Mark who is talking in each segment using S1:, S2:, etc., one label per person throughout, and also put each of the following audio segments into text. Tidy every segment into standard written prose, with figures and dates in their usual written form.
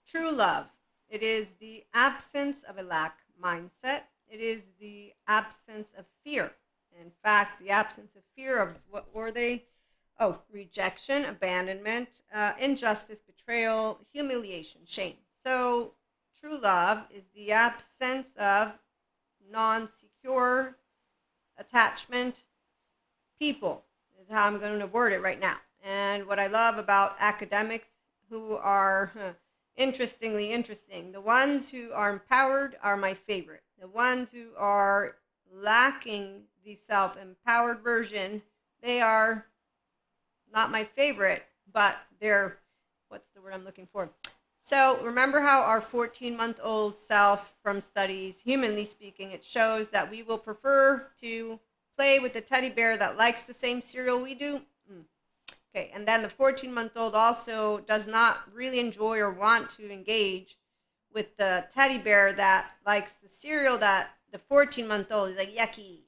S1: True love. It is the absence of a lack mindset. It is the absence of fear. In fact, the absence of fear of what were they? Oh, rejection, abandonment, injustice, betrayal, humiliation, shame. So, true love is the absence of non secure attachment people, is how I'm going to word it right now. And what I love about academics who are interestingly interesting, the ones who are empowered are my favorite. The ones who are lacking the self empowered version, they are not my favorite, but they're, what's the word I'm looking for? So remember how our 14-month-old self from studies, humanly speaking, it shows that we will prefer to play with the teddy bear that likes the same cereal we do. Okay, and then the 14-month-old also does not really enjoy or want to engage with the teddy bear that likes the cereal that the 14-month-old is like, yucky,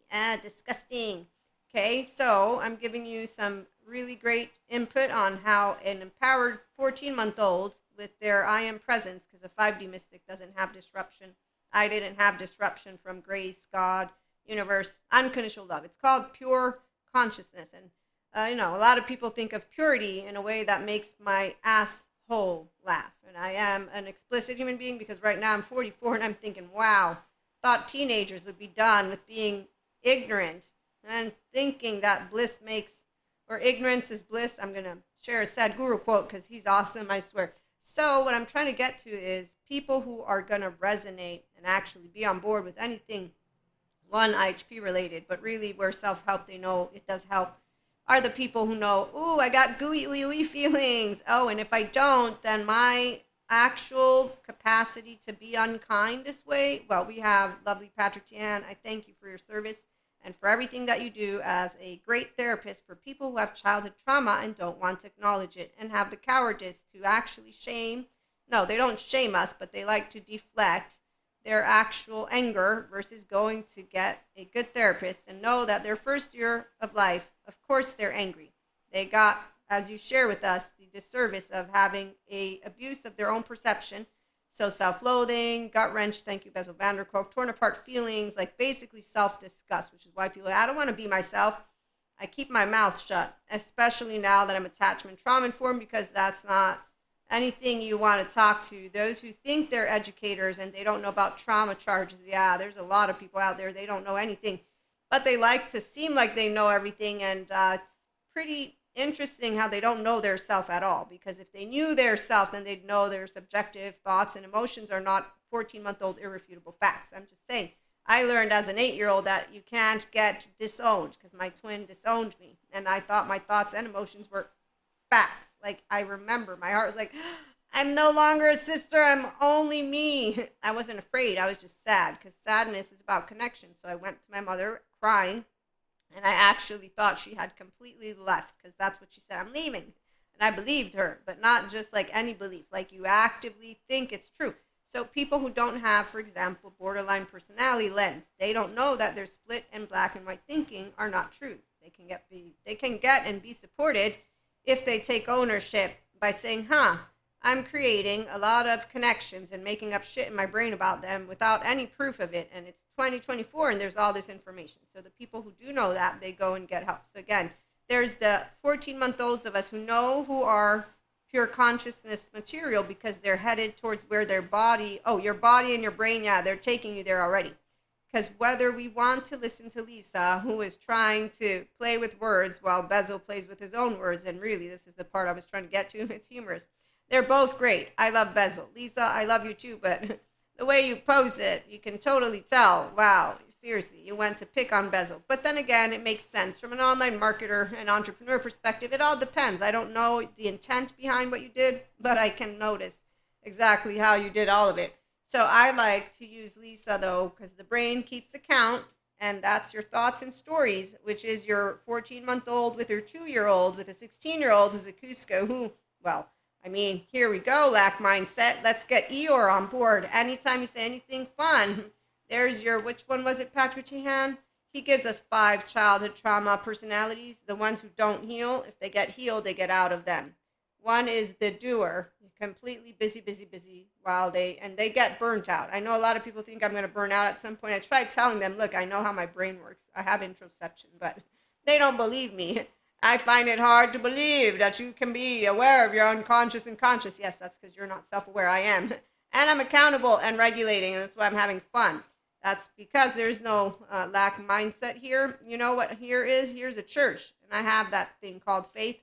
S1: disgusting. Okay, so I'm giving you some really great input on how an empowered 14-month-old with their I am presence, because a 5D mystic doesn't have disruption. I didn't have disruption from grace, God, universe, unconditional love. It's called pure consciousness. And a lot of people think of purity in a way that makes my asshole laugh. And I am an explicit human being because right now I'm 44 and I'm thinking, wow, thought teenagers would be done with being ignorant and thinking that bliss makes, or ignorance is bliss. I'm going to share a Sadhguru quote because he's awesome, I swear. So what I'm trying to get to is people who are going to resonate and actually be on board with anything, one, IHP related, but really where self-help, they know it does help, are the people who know, ooh, I got gooey, ooey, ooey feelings. Oh, and if I don't, then my actual capacity to be unkind this way, well, we have lovely Patrick Tian. I thank you for your service and for everything that you do as a great therapist for people who have childhood trauma and don't want to acknowledge it and have the cowardice to actually shame. No, they don't shame us, but they like to deflect their actual anger versus going to get a good therapist and know that their first year of life, of course, they're angry. They got, as you share with us, the disservice of having a abuse of their own perception. So self-loathing, gut wrench, thank you, Bezel Vanderkolk, torn apart feelings, like basically self-disgust, which is why people, I don't want to be myself. I keep my mouth shut, especially now that I'm attachment trauma informed, because that's not anything you want to talk to. Those who think they're educators and they don't know about trauma charges, yeah, there's a lot of people out there, they don't know anything, but they like to seem like they know everything. And it's pretty interesting how they don't know their self at all, because if they knew their self, then they'd know their subjective thoughts and emotions are not 14-month-old irrefutable facts. I'm just saying, I learned as an 8-year-old that you can't get disowned, because my twin disowned me and I thought my thoughts and emotions were facts. Like, I remember my heart was like, I'm no longer a sister, I'm only me. I wasn't afraid, I was just sad, because sadness is about connection. So I went to my mother crying, and I actually thought she had completely left, because that's what she said, I'm leaving. And I believed her, but not just like any belief, like you actively think it's true. So people who don't have, for example, borderline personality lens, they don't know that their split and black and white thinking are not truths. They can get and be supported if they take ownership by saying, I'm creating a lot of connections and making up shit in my brain about them without any proof of it. And it's 2024 and there's all this information. So the people who do know that, they go and get help. So again, there's the 14-month-olds of us who know who are pure consciousness material because they're headed towards where their body, your body and your brain, yeah, they're taking you there already. Because whether we want to listen to Lisa, who is trying to play with words while Bezel plays with his own words, and really this is the part I was trying to get to, it's humorous. They're both great. I love Bezel. Lisa, I love you too, but the way you pose it, you can totally tell, wow, seriously, you went to pick on Bezel. But then again, it makes sense from an online marketer and entrepreneur perspective. It all depends. I don't know the intent behind what you did, but I can notice exactly how you did all of it. So I like to use Lisa, though, because the brain keeps account, and that's your thoughts and stories, which is your 14-month-old with your 2-year-old with a 16-year-old who's a Cusco who, well, I mean, here we go, lack mindset. Let's get Eeyore on board. Anytime you say anything fun, there's your, which one was it, Patrick Tihan? He gives us 5 childhood trauma personalities. The ones who don't heal, if they get healed, they get out of them. One is the doer, completely busy, busy, busy while they get burnt out. I know a lot of people think I'm going to burn out at some point. I tried telling them, look, I know how my brain works. I have introception, but they don't believe me. I find it hard to believe that you can be aware of your unconscious and conscious. Yes, that's because you're not self-aware. I am. And I'm accountable and regulating, and that's why I'm having fun. That's because there's no lack mindset here. You know what here is? Here's a church, and I have that thing called faith.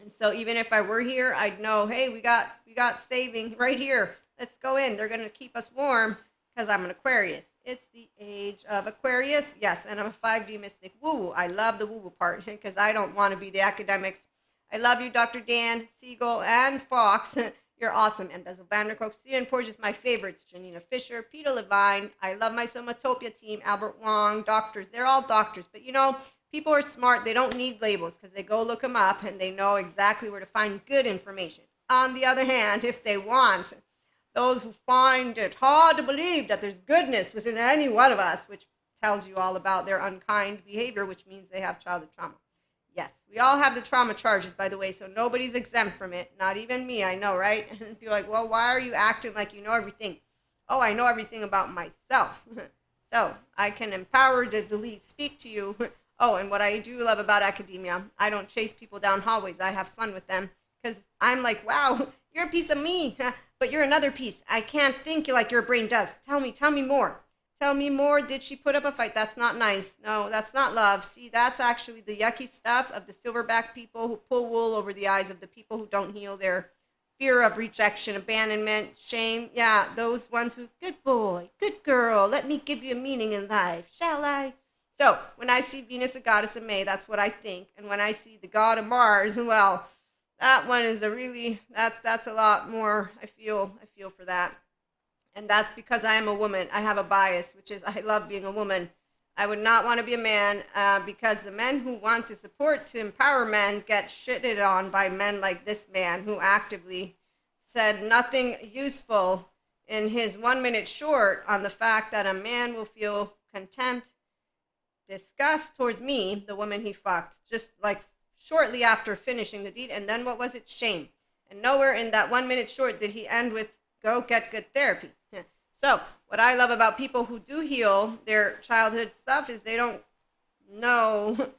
S1: And so even if I were here, I'd know, hey, we got saving right here. Let's go in. They're gonna keep us warm because I'm an Aquarius. It's the age of Aquarius. Yes, and I'm a 5D mystic. Woo! I love the woo-woo part because I don't want to be the academics. I love you, Dr. Dan, Siegel, and Fox. You're awesome. And Bezel Vanderkook, Steven Porges, my favorites. Janina Fisher, Peter Levine. I love my Somatopia team. Albert Wong, doctors. They're all doctors. But you know, people are smart. They don't need labels because they go look them up and they know exactly where to find good information. On the other hand, if they want, those who find it hard to believe that there's goodness within any one of us, which tells you all about their unkind behavior, which means they have childhood trauma. Yes, we all have the trauma charges, by the way, so nobody's exempt from it. Not even me, I know, right? And people are like, well, why are you acting like you know everything? Oh, I know everything about myself. So I can empower to delete, speak to you. Oh, and what I do love about academia, I don't chase people down hallways. I have fun with them because I'm like, wow, you're a piece of me, but you're another piece. I can't think like your brain does. Tell me more. Tell me more. Did she put up a fight? That's not nice. No, that's not love. See, that's actually the yucky stuff of the silverback people who pull wool over the eyes of the people who don't heal their fear of rejection, abandonment, shame. Yeah, those ones who, good boy, good girl, let me give you a meaning in life, shall I? So when I see Venus, a goddess of May, that's what I think. And when I see the god of Mars, well, that one is a really, that's a lot more. I feel for that. And that's because I am a woman. I have a bias, which is I love being a woman. I would not want to be a man because the men who want to support to empower men get shitted on by men like this man who actively said nothing useful in his 1 minute short on the fact that a man will feel contempt, disgust towards me, the woman he fucked, just like shortly after finishing the deed. And then what was it? Shame. And nowhere in that 1 minute short did he end with go get good therapy. So what I love about people who do heal their childhood stuff is they don't know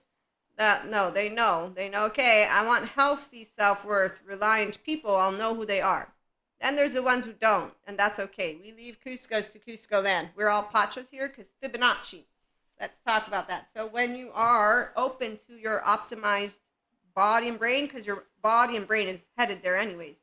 S1: that, no, they know, okay, I want healthy self-worth, reliant people, I'll know who they are. Then there's the ones who don't, and that's okay. We leave Cusco's to Cusco land. We're all Pachas here because Fibonacci. Let's talk about that. So when you are open to your optimized body and brain, because your body and brain is headed there anyways,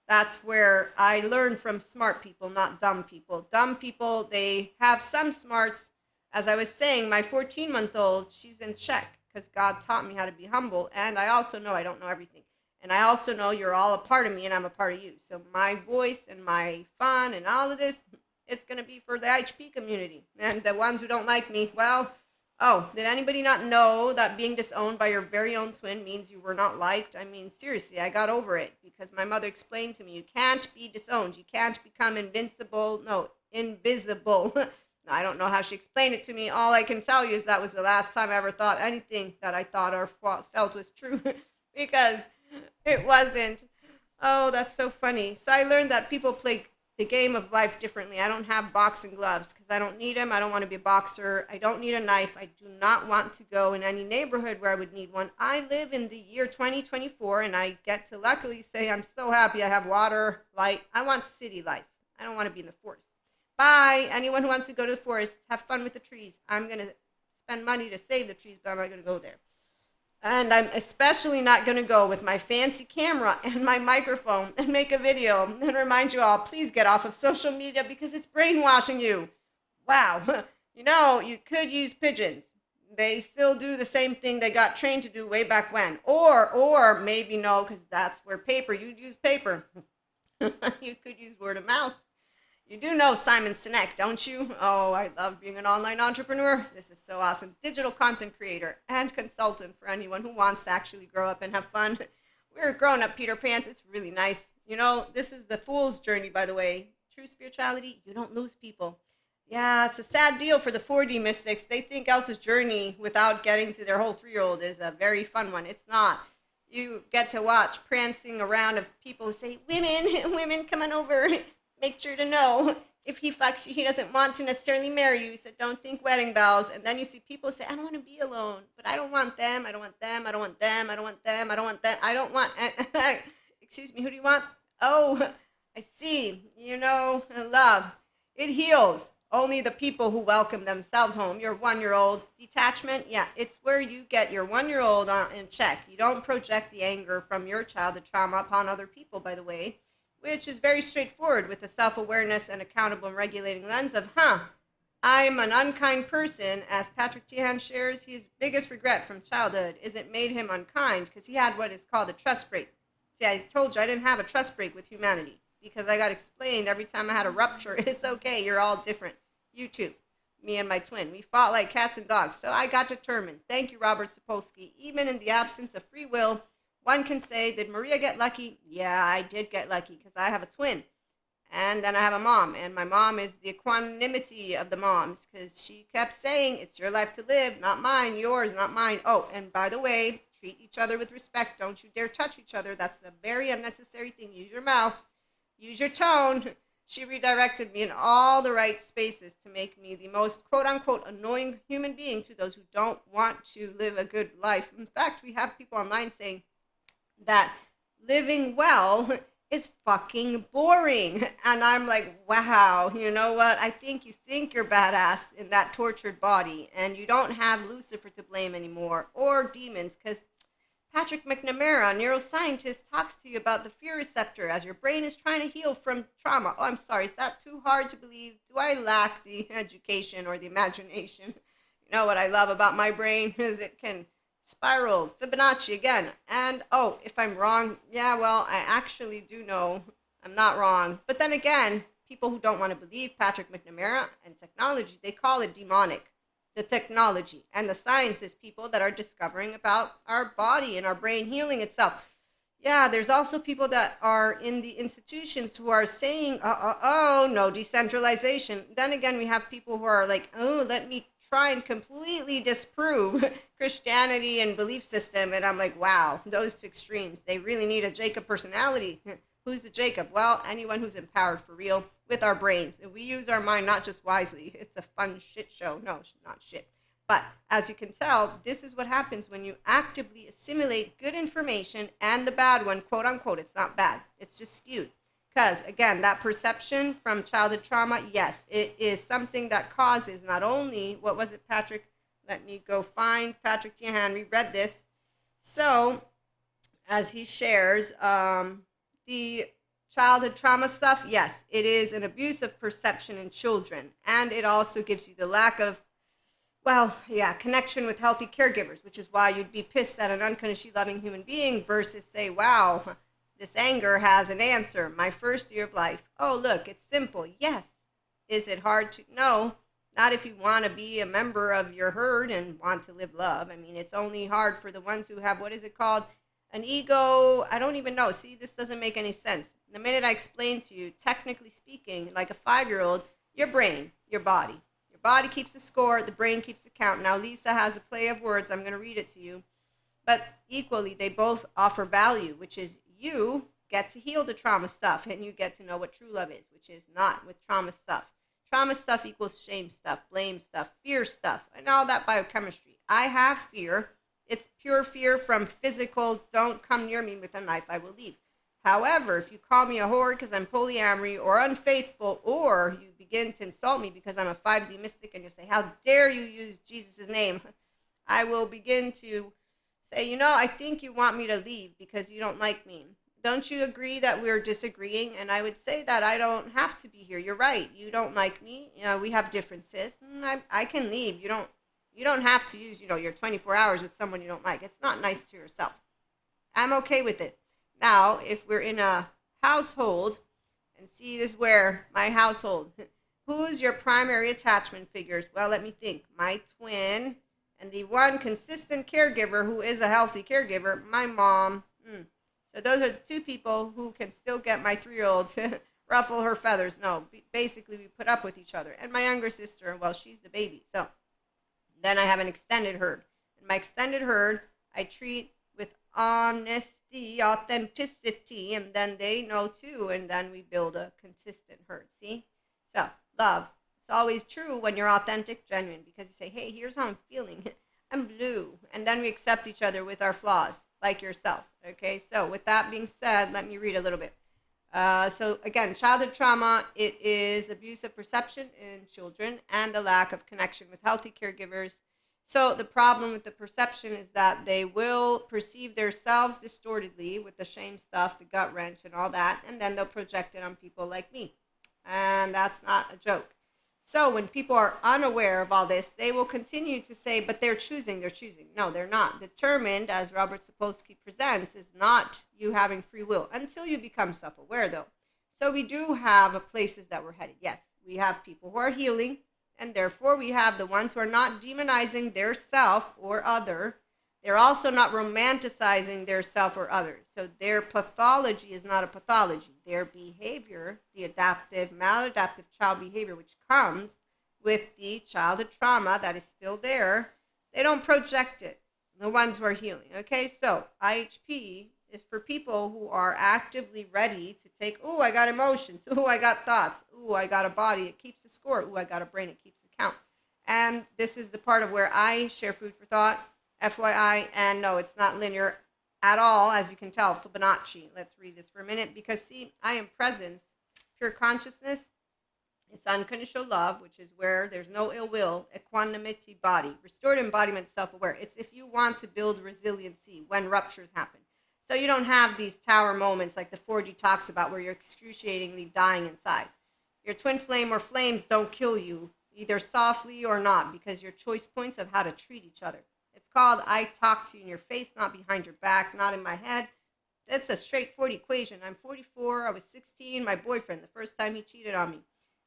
S1: that's where I learn from smart people, not dumb people. Dumb people, they have some smarts. As I was saying, my 14-month-old, she's in check because God taught me how to be humble. And I also know I don't know everything. And I also know you're all a part of me and I'm a part of you. So my voice and my fun and all of this, it's going to be for the IHP community. And the ones who don't like me, well, oh, did anybody not know that being disowned by your very own twin means you were not liked? I mean, seriously, I got over it because my mother explained to me, you can't be disowned. You can't become invincible. No, invisible. I don't know how she explained it to me. All I can tell you is that was the last time I ever thought anything that I thought or felt was true because it wasn't. Oh, that's so funny. So I learned that people play the game of life differently. I don't have boxing gloves because I don't need them. I don't want to be a boxer. I don't need a knife. I do not want to go in any neighborhood where I would need one. I live in the year 2024 and I get to luckily say I'm so happy I have water, light. I want city life. I don't want to be in the forest. Bye. Anyone who wants to go to the forest, have fun with the trees. I'm going to spend money to save the trees, but I'm not going to go there. And I'm especially not going to go with my fancy camera and my microphone and make a video and remind you all, please get off of social media because it's brainwashing you. Wow. You know, you could use pigeons. They still do the same thing they got trained to do way back when. Or maybe no, because that's where paper, you'd use paper. You could use word of mouth. You do know Simon Sinek, don't you? Oh, I love being an online entrepreneur. This is so awesome. Digital content creator and consultant for anyone who wants to actually grow up and have fun. We're growing up Peter Pans. It's really nice. You know, this is the fool's journey, by the way. True spirituality, you don't lose people. Yeah, it's a sad deal for the 4D mystics. They think Elsa's journey without getting to their whole 3-year-old is a very fun one. It's not. you get to watch prancing around of people who say, women, women, come on over. Make sure to know if he fucks you, he doesn't want to necessarily marry you, so don't think wedding bells. And then you see people say, I don't want to be alone, but I don't want them, I don't want them, I don't want them, I don't want them, I don't want them, I don't want, excuse me, who do you want? Oh, I see, love. It heals. Only the people who welcome themselves home. Your 1-year old detachment, yeah, it's where you get your 1-year old in check. You don't project the anger from your childhood trauma upon other people, by the way, which is very straightforward with a self-awareness and accountable and regulating lens of, I'm an unkind person. As Patrick Tihan shares, his biggest regret from childhood is it made him unkind because he had what is called a trust break. See, I told you I didn't have a trust break with humanity because I got explained every time I had a rupture, it's okay, you're all different. You too. Me and my twin. We fought like cats and dogs. So I got determined. Thank you, Robert Sapolsky. Even in the absence of free will, one can say, did Maria get lucky? Yeah, I did get lucky because I have a twin. And then I have a mom. And my mom is the equanimity of the moms because she kept saying, it's your life to live, not mine, yours, not mine. Oh, and by the way, treat each other with respect. Don't you dare touch each other. That's a very unnecessary thing. Use your mouth. Use your tone. She redirected me in all the right spaces to make me the most quote-unquote annoying human being to those who don't want to live a good life. In fact, we have people online saying that living well is fucking boring. And I'm like, wow, you know what? I think you think you're badass in that tortured body and you don't have Lucifer to blame anymore or demons because Patrick McNamara, a neuroscientist, talks to you about the fear receptor as your brain is trying to heal from trauma. Oh, I'm sorry. Is that too hard to believe? Do I lack the education or the imagination? You know what I love about my brain is it can spiral, Fibonacci again. And oh, if I'm wrong, yeah, well, I actually do know I'm not wrong. But then again, people who don't want to believe Patrick McNamara and technology, they call it demonic. The technology and the sciences people that are discovering about our body and our brain healing itself. Yeah, there's also people that are in the institutions who are saying, no decentralization. Then again, we have people who are like, oh, let me try and completely disprove Christianity and belief system. And I'm like, wow, those two extremes. They really need a Jacob personality. Who's the Jacob? Well, anyone who's empowered for real with our brains. If we use our mind not just wisely, it's a fun shit show. No, not shit. But as you can tell, this is what happens when you actively assimilate good information and the bad one, quote unquote. It's not bad. It's just skewed. Because, again, that perception from childhood trauma, yes, it is something that causes not only, what was it, Patrick? Let me go find Patrick Tihan. We read this. So, as he shares, the childhood trauma stuff, yes, it is an abuse of perception in children. And it also gives you the lack of, connection with healthy caregivers, which is why you'd be pissed at an unconditionally loving human being versus say, wow, this anger has an answer. My first year of life. Oh, look, it's simple. Yes. Is it hard to? No. Not if you want to be a member of your herd and want to live love. I mean, it's only hard for the ones who have, what is it called? An ego. I don't even know. See, this doesn't make any sense. The minute I explain to you, technically speaking, like a 5-year-old, your brain, your body. Your body keeps a score. The brain keeps a count. Now, Lisa has a play of words. I'm going to read it to you. But equally, they both offer value, which is you get to heal the trauma stuff and you get to know what true love is, which is not with trauma stuff. Trauma stuff equals shame stuff, blame stuff, fear stuff, and all that biochemistry. I have fear. It's pure fear from physical, don't come near me with a knife, I will leave. However, if you call me a whore because I'm polyamory or unfaithful, or you begin to insult me because I'm a 5D mystic and you say, how dare you use Jesus' name, I will begin to say, I think you want me to leave because you don't like me. Don't you agree that we're disagreeing? And I would say that I don't have to be here. You're right. You don't like me. We have differences. I can leave. You don't have to use, your 24 hours with someone you don't like. It's not nice to yourself. I'm okay with it. Now, if we're in a household, and see this is where my household, who's your primary attachment figures? Well, let me think. My twin and the one consistent caregiver who is a healthy caregiver, my mom. So those are the two people who can still get my 3-year-old to ruffle her feathers. No, basically we put up with each other. And my younger sister, well, she's the baby. So then I have an extended herd. And my extended herd, I treat with honesty, authenticity, and then they know too, and then we build a consistent herd. See? So, love. It's always true when you're authentic, genuine, because you say, hey, here's how I'm feeling. I'm blue. And then we accept each other with our flaws, like yourself. Okay, so with that being said, let me read a little bit. So again, childhood trauma, it is abuse of perception in children and the lack of connection with healthy caregivers. So the problem with the perception is that they will perceive themselves distortedly with the shame stuff, the gut wrench and all that, and then they'll project it on people like me. And that's not a joke. So when people are unaware of all this, they will continue to say, but they're choosing. No, they're not. Determined, as Robert Sapolsky presents, is not you having free will until you become self-aware, though. So we do have places that we're headed. Yes, we have people who are healing, and therefore we have the ones who are not demonizing their self or other. They're also not romanticizing their self or others. So their pathology is not a pathology. Their behavior, the adaptive, maladaptive child behavior, which comes with the childhood trauma that is still there, they don't project it. The ones who are healing. Okay, so IHP is for people who are actively ready to take, oh, I got emotions. Oh, I got thoughts. Oh, I got a body. It keeps a score. Oh, I got a brain. It keeps a count. And this is the part of where I share food for thought. FYI, and no, it's not linear at all, as you can tell. Fibonacci. Let's read this for a minute, because see, I am presence, pure consciousness. It's unconditional love, which is where there's no ill will, equanimity, body, restored embodiment, self-aware. It's if you want to build resiliency when ruptures happen. So you don't have these tower moments like the 4D talks about where you're excruciatingly dying inside. Your twin flame or flames don't kill you, either softly or not, because your choice points of how to treat each other. It's called I talk to you in your face, not behind your back, not in my head. It's a straightforward equation. I'm 44. I was 16. My boyfriend, the first time he cheated on me.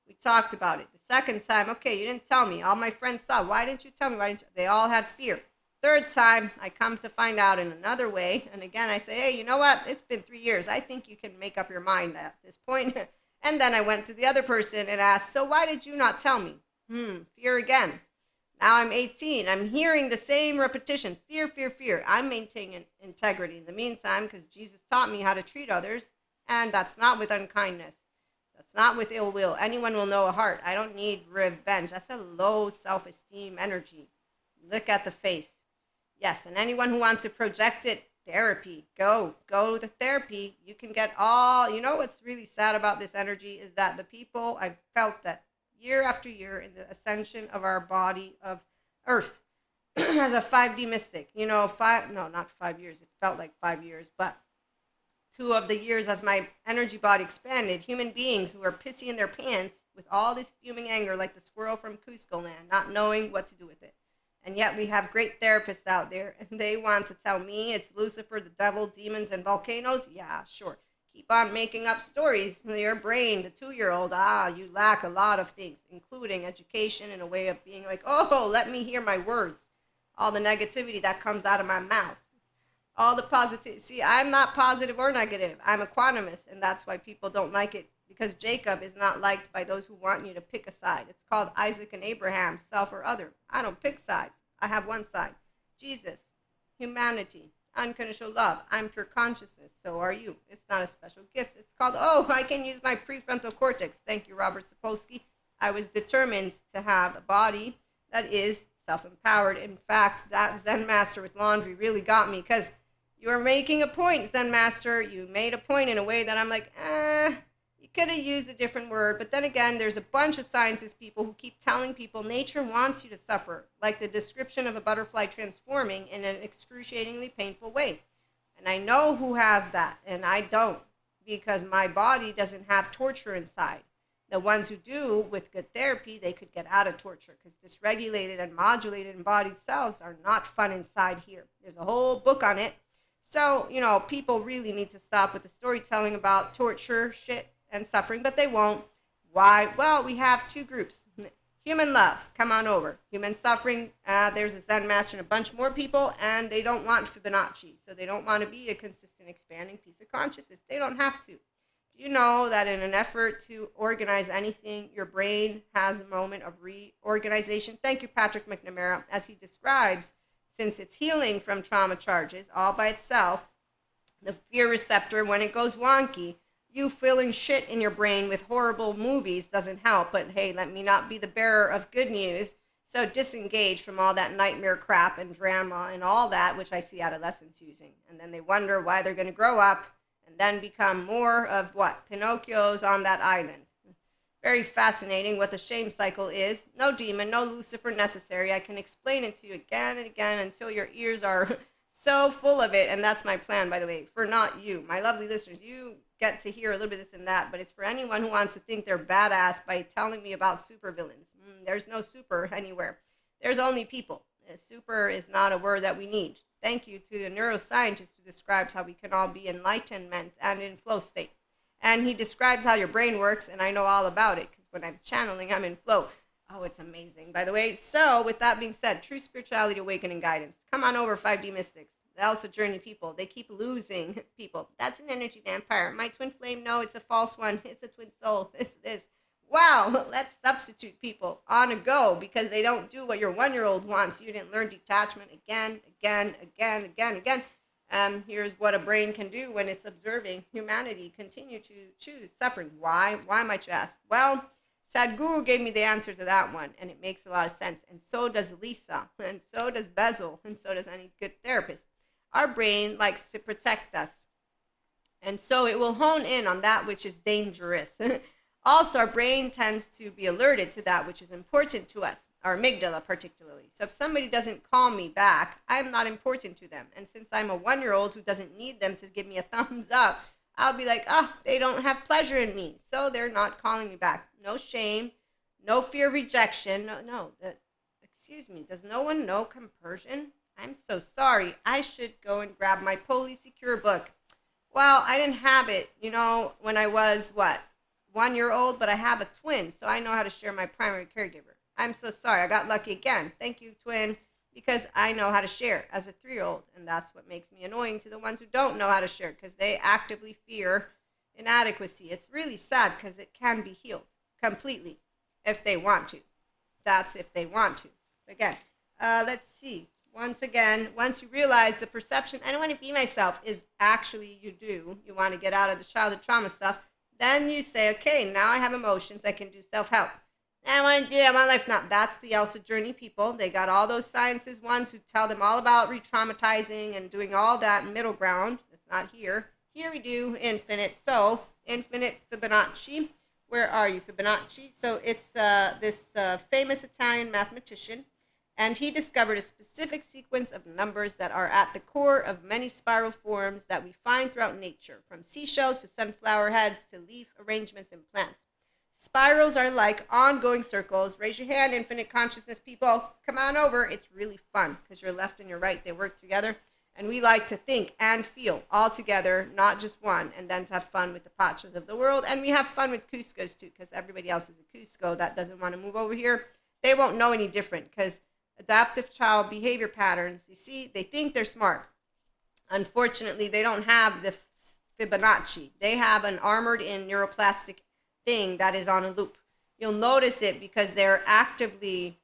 S1: We talked about it. The second time, okay, you didn't tell me. All my friends saw. Why didn't you tell me? Why didn't you? They all had fear. Third time, I come to find out in another way. And again, I say, hey, you know what? It's been 3 years. I think you can make up your mind at this point. And then I went to the other person and asked, so why did you not tell me? Fear again. Now I'm 18. I'm hearing the same repetition. Fear, fear, fear. I'm maintaining integrity in the meantime because Jesus taught me how to treat others. And that's not with unkindness. That's not with ill will. Anyone will know a heart. I don't need revenge. That's a low self-esteem energy. Look at the face. Yes, and anyone who wants to project it, therapy. Go to therapy. You can get all, you know what's really sad about this energy is that the people, I've felt that year after year in the ascension of our body of Earth as a 5D mystic, not 5 years, it felt like 5 years, but 2 of the years as my energy body expanded, human beings who are pissy in their pants with all this fuming anger like the squirrel from Cusco land, not knowing what to do with it. And yet we have great therapists out there, and they want to tell me it's Lucifer, the devil, demons, and volcanoes. Yeah, sure. Keep on making up stories. Your brain, the 2-year-old, you lack a lot of things, including education and a way of being like, oh, let me hear my words. All the negativity that comes out of my mouth. All the positivity. See, I'm not positive or negative. I'm equanimous, and that's why people don't like it, because Jacob is not liked by those who want you to pick a side. It's called Isaac and Abraham, self or other. I don't pick sides. I have one side. Jesus, humanity, unconditional love. I'm pure consciousness. So are you. It's not a special gift. It's called, I can use my prefrontal cortex. Thank you, Robert Sapolsky. I was determined to have a body that is self-empowered. In fact, that Zen master with laundry really got me, because you were making a point, Zen master. You made a point in a way that I'm like, you could have used a different word. But then again, there's a bunch of scientist people who keep telling people nature wants you to suffer, like the description of a butterfly transforming in an excruciatingly painful way. And I know who has that, and I don't, because my body doesn't have torture inside. The ones who do, with good therapy, they could get out of torture, because dysregulated and modulated embodied selves are not fun inside here. There's a whole book on it. So, people really need to stop with the storytelling about torture, shit, and suffering, but they won't. Why? Well, we have 2 groups. Human love, come on over. Human suffering, there's a Zen master and a bunch more people, and they don't want Fibonacci. So they don't want to be a consistent, expanding piece of consciousness. They don't have to. Do you know that in an effort to organize anything, your brain has a moment of reorganization? Thank you, Patrick McNamara, as he describes since it's healing from trauma charges all by itself, the fear receptor, when it goes wonky, you feeling shit in your brain with horrible movies doesn't help. But hey, let me not be the bearer of good news. So disengage from all that nightmare crap and drama and all that, which I see adolescents using. And then they wonder why they're going to grow up and then become more of what? Pinocchios on that island. Very fascinating what the shame cycle is. No demon, no Lucifer necessary. I can explain it to you again and again until your ears are so full of it. And that's my plan, by the way, for not you, my lovely listeners. You get to hear a little bit of this and that, but it's for anyone who wants to think they're badass by telling me about supervillains. There's no super anywhere. There's only people. Super is not a word that we need. Thank you to a neuroscientist who describes how we can all be enlightenment and in flow state. And he describes how your brain works, and I know all about it because when I'm channeling, I'm in flow. Oh, it's amazing, by the way. So, with that being said, true spirituality, awakening guidance. Come on over, 5D mystics. The Elsa Journey people. They keep losing people. That's an energy vampire. My twin flame, no, it's a false one. It's a twin soul. It's this. Wow, let's substitute people on a go because they don't do what your 1-year-old wants. You didn't learn detachment again. Here's what a brain can do when it's observing humanity continue to choose suffering. Why? Why might you ask? Well, Sadhguru gave me the answer to that one, and it makes a lot of sense. And so does Lisa, and so does Bezel, and so does any good therapist. Our brain likes to protect us, and so it will hone in on that which is dangerous. Also, our brain tends to be alerted to that which is important to us, our amygdala particularly. So if somebody doesn't call me back, I'm not important to them. And since I'm a 1-year-old who doesn't need them to give me a thumbs up, I'll be like, oh, they don't have pleasure in me, so they're not calling me back. No shame, no fear of rejection. Excuse me, does no one know compersion? I'm so sorry. I should go and grab my Poly Secure book. Well, I didn't have it, when I was, 1-year-old, but I have a twin, so I know how to share my primary caregiver. I'm so sorry. I got lucky again. Thank you, twin, because I know how to share as a 3-year-old, and that's what makes me annoying to the ones who don't know how to share because they actively fear inadequacy. It's really sad because it can be healed completely if they want to. That's if they want to. Again, let's see. Once again, once you realize the perception, I don't want to be myself, is actually you do. You want to get out of the childhood trauma stuff. Then you say, okay, now I have emotions. I can do self-help. I want to do that in my life now. That's the Elsa Journey people. They got all those sciences ones who tell them all about re-traumatizing and doing all that middle ground. It's not here. Here we do infinite. So, infinite Fibonacci. Where are you, Fibonacci? So it's this famous Italian mathematician, and he discovered a specific sequence of numbers that are at the core of many spiral forms that we find throughout nature, from seashells to sunflower heads to leaf arrangements in plants. Spirals are like ongoing circles. Raise your hand, infinite consciousness people. Come on over. It's really fun because your left and your right, they work together. And we like to think and feel all together, not just one, and then to have fun with the Pachas of the world. And we have fun with Cuscos too, because everybody else is a Cusco that doesn't want to move over here. They won't know any different because adaptive child behavior patterns, you see, they think they're smart. Unfortunately, they don't have the Fibonacci. They have an armored in neuroplastic thing that is on a loop. You'll notice it because they're actively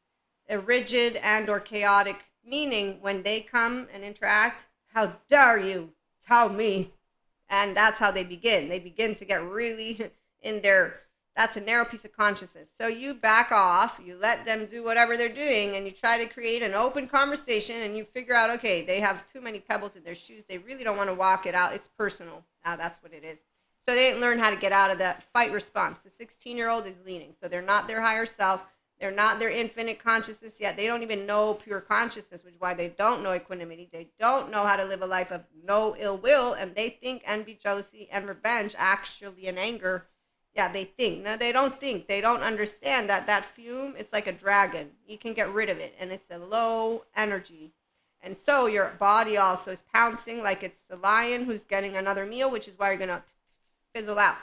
S1: rigid and or chaotic, meaning when they come and interact, how dare you tell me? And that's how they begin. They begin to get really in their, that's a narrow piece of consciousness. So you back off, you let them do whatever they're doing, and you try to create an open conversation, and you figure out, okay, they have too many pebbles in their shoes. They really don't want to walk it out. It's personal. That's what it is. So they didn't learn how to get out of that fight response. The 16-year-old is leaning. So they're not their higher self. They're not their infinite consciousness yet. They don't even know pure consciousness, which is why they don't know equanimity. They don't know how to live a life of no ill will, and they think envy, jealousy, and revenge actually and anger. Yeah, they think. Now, they don't think. They don't understand that that fume is like a dragon. You can get rid of it, and it's a low energy. And so your body also is pouncing like it's a lion who's getting another meal, which is why you're going to fizzle out.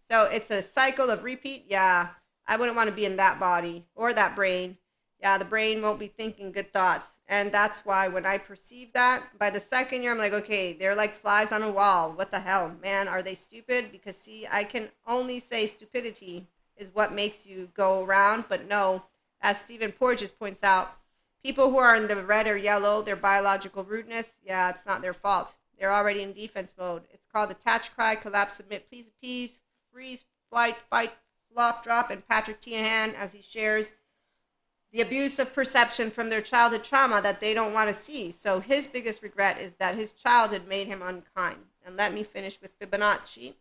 S1: So it's a cycle of repeat. Yeah, I wouldn't want to be in that body or that brain. Yeah, the brain won't be thinking good thoughts. And that's why when I perceive that, by the second year, I'm like, okay, they're like flies on a wall. What the hell, man? Are they stupid? Because see, I can only say stupidity is what makes you go around. But no, as Stephen Porges points out, People who are in the red or yellow, their biological rudeness, yeah, it's not their fault. They're already in defense mode. It's called attach, cry, collapse, submit, please appease, freeze, flight, fight, flop, drop, and Patrick Tiahan, as he shares the abuse of perception from their childhood trauma that they don't want to see. So his biggest regret is that his childhood made him unkind. And let me finish with Fibonacci.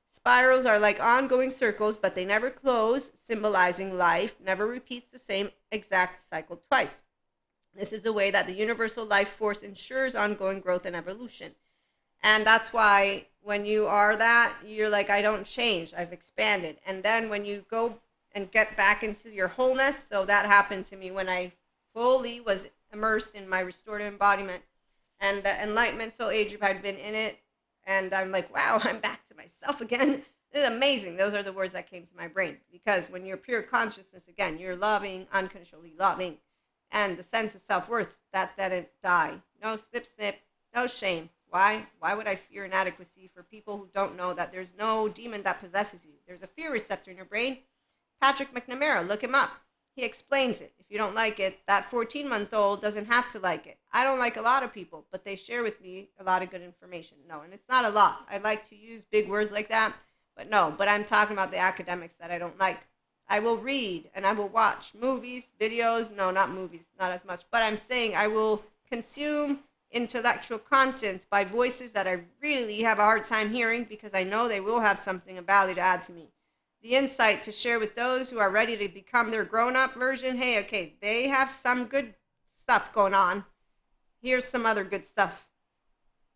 S1: Spirals are like ongoing circles, but they never close, symbolizing life never repeats the same exact cycle twice. This is the way that the universal life force ensures ongoing growth and evolution. And that's why when you are that, you're like, I don't change, I've expanded. And then when you go and get back into your wholeness, so that happened to me when I fully was immersed in my restorative embodiment and the enlightenment soul age group. I'd been in it, and I'm like, wow, I'm back to myself again. This is amazing. Those are the words that came to my brain, because when you're pure consciousness again, you're loving, unconditionally loving, and the sense of self-worth that didn't die. No snip, no shame. Why would I fear inadequacy? For people who don't know, that there's no demon that possesses you. There's a fear receptor in your brain. Patrick McNamara, look him up. He explains it. If you don't like it, that 14-month-old doesn't have to like it. I don't like a lot of people, but they share with me a lot of good information. No, and it's not a lot. I like to use big words like that, but no, but I'm talking about the academics that I don't like. I will read and I will watch movies, videos. No, not movies, not as much, but I'm saying I will consume intellectual content by voices that I really have a hard time hearing, because I know they will have something of value to add to me. The insight to share with those who are ready to become their grown-up version. Hey, okay, they have some good stuff going on. Here's some other good stuff.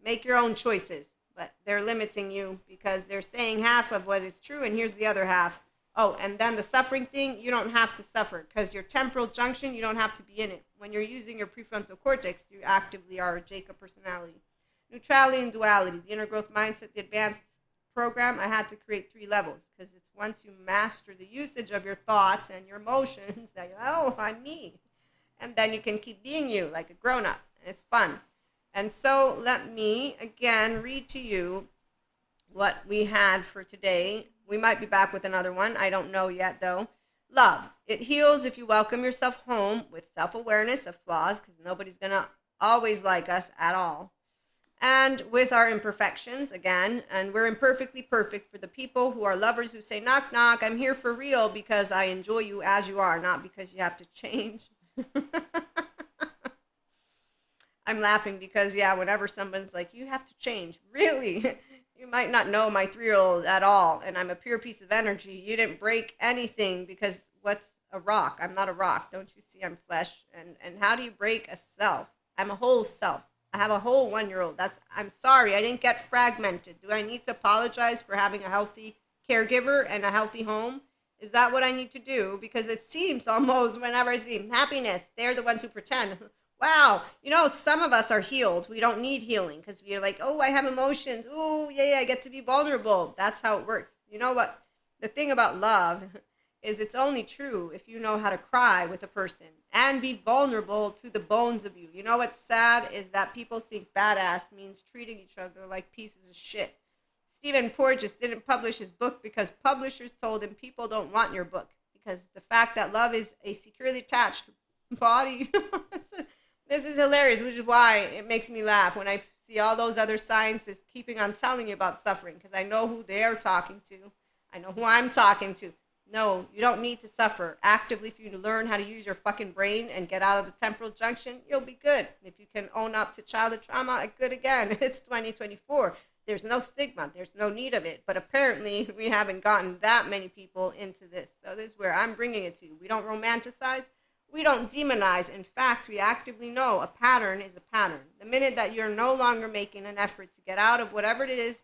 S1: Make your own choices, but they're limiting you because they're saying half of what is true, and here's the other half. Oh, and then the suffering thing, you don't have to suffer, because your temporal junction, you don't have to be in it. When you're using your prefrontal cortex, you actively are a Jacob personality. Neutrality and duality, the inner growth mindset, the advanced program. I had to create 3 levels, because it's once you master the usage of your thoughts and your emotions that you're, oh, I'm me. And then you can keep being you like a grown-up, and it's fun. And so let me again read to you what we had for today. We might be back with another one. I don't know yet, though. Love. It heals if you welcome yourself home with self-awareness of flaws, because nobody's going to always like us at all. And with our imperfections, again, and we're imperfectly perfect for the people who are lovers who say, knock, knock, I'm here for real because I enjoy you as you are, not because you have to change. I'm laughing because, yeah, whenever someone's like, you have to change, really? You might not know my 3-year-old at all, and I'm a pure piece of energy. You didn't break anything, because what's a rock? I'm not a rock. Don't you see I'm flesh? And how do you break a self? I'm a whole self. I have a whole 1-year-old. I'm sorry, I didn't get fragmented. Do I need to apologize for having a healthy caregiver and a healthy home? Is that what I need to do? Because it seems almost whenever I see happiness, they're the ones who pretend. Wow, some of us are healed. We don't need healing, because we're like, oh, I have emotions. Oh, yeah, I get to be vulnerable. That's how it works. You know what? The thing about love is it's only true if you know how to cry with a person and be vulnerable to the bones of you. You know what's sad is that people think badass means treating each other like pieces of shit. Stephen Porges didn't publish his book because publishers told him people don't want your book, because the fact that love is a securely attached body. This is hilarious, which is why it makes me laugh when I see all those other scientists keeping on telling you about suffering, because I know who they're talking to. I know who I'm talking to. No, you don't need to suffer. Actively, if you learn how to use your fucking brain and get out of the temporal junction, you'll be good. If you can own up to childhood trauma, good again. It's 2024. There's no stigma. There's no need of it. But apparently, we haven't gotten that many people into this. So this is where I'm bringing it to. We don't romanticize. We don't demonize. In fact, we actively know a pattern is a pattern. The minute that you're no longer making an effort to get out of whatever it is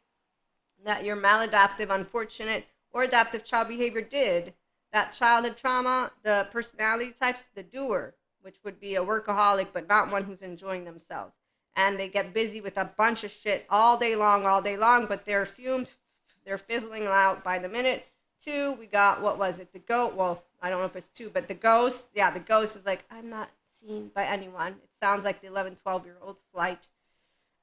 S1: that your maladaptive, unfortunate, or adaptive child behavior did, that childhood trauma, the personality types, the doer, which would be a workaholic, but not one who's enjoying themselves. And they get busy with a bunch of shit all day long, but they're fumed, they're fizzling out by the minute. 2, we got, what was it? The goat. Well, I don't know if it's 2, but the ghost. Yeah, the ghost is like, I'm not seen by anyone. It sounds like the 11, 12-year-old flight.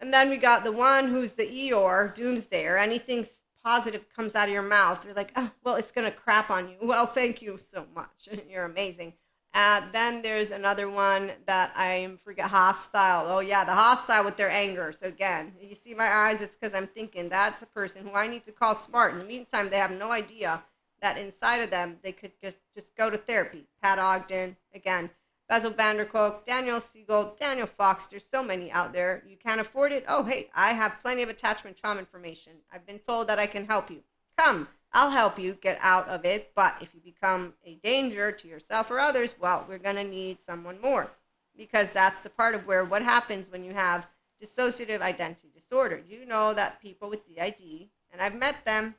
S1: And then we got the one who's the Eeyore, doomsdayer. Anything positive comes out of your mouth, you're like, oh, well, it's going to crap on you. Well, thank you so much. You're amazing. Then there's another one that I forget, hostile. Oh yeah, the hostile with their anger. So again, you see my eyes, it's because I'm thinking that's a person who I need to call smart. In the meantime, they have no idea that inside of them they could just go to therapy. Pat Ogden, again, Basil Vanderkolk, Daniel Siegel, Daniel Fox. There's so many out there. You can't afford it? Oh hey, I have plenty of attachment trauma information. I've been told that I can help you. Come, I'll help you get out of it, but if you become a danger to yourself or others, well, we're going to need someone more, because that's the part of where what happens when you have dissociative identity disorder. You know that people with DID, and I've met them,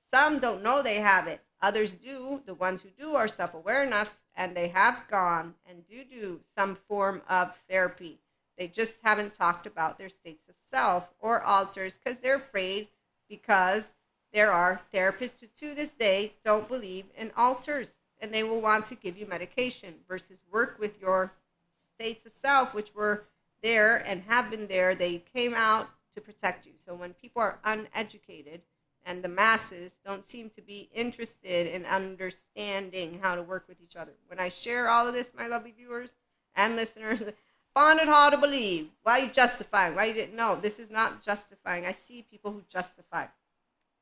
S1: some don't know they have it. Others do. The ones who do are self-aware enough, and they have gone and do some form of therapy. They just haven't talked about their states of self or alters because they're afraid, because there are therapists who to this day don't believe in alters, and they will want to give you medication versus work with your states of self, which were there and have been there. They came out to protect you. So when people are uneducated and the masses don't seem to be interested in understanding how to work with each other, when I share all of this, my lovely viewers and listeners, find it hard to believe. Why are you justifying? Why you didn't know? This is not justifying. I see people who justify.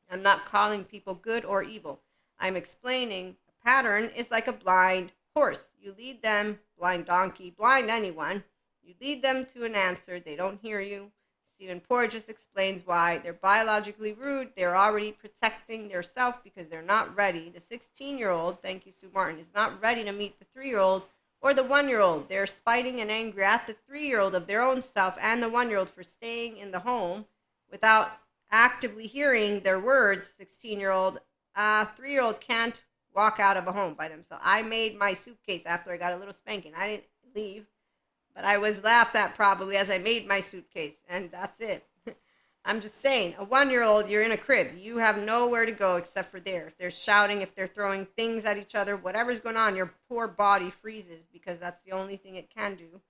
S1: I'm not calling people good or evil. I'm explaining a pattern is like a blind horse. You lead them, blind donkey, blind anyone. You lead them to an answer. They don't hear you. Stephen Porges explains why they're biologically rude. They're already protecting their self because they're not ready. The 16-year-old, thank you, Sue Martin, is not ready to meet the 3-year-old or the 1-year-old. They're spiting and angry at the 3-year-old of their own self and the 1-year-old for staying in the home without actively hearing their words. 16-year-old, 3-year-old can't walk out of a home by themselves. I made my suitcase after I got a little spanking. I didn't leave, but I was laughed at probably as I made my suitcase, and that's it. I'm just saying, a 1-year-old, you're in a crib. You have nowhere to go except for there. If they're shouting, if they're throwing things at each other, whatever's going on, your poor body freezes because that's the only thing it can do.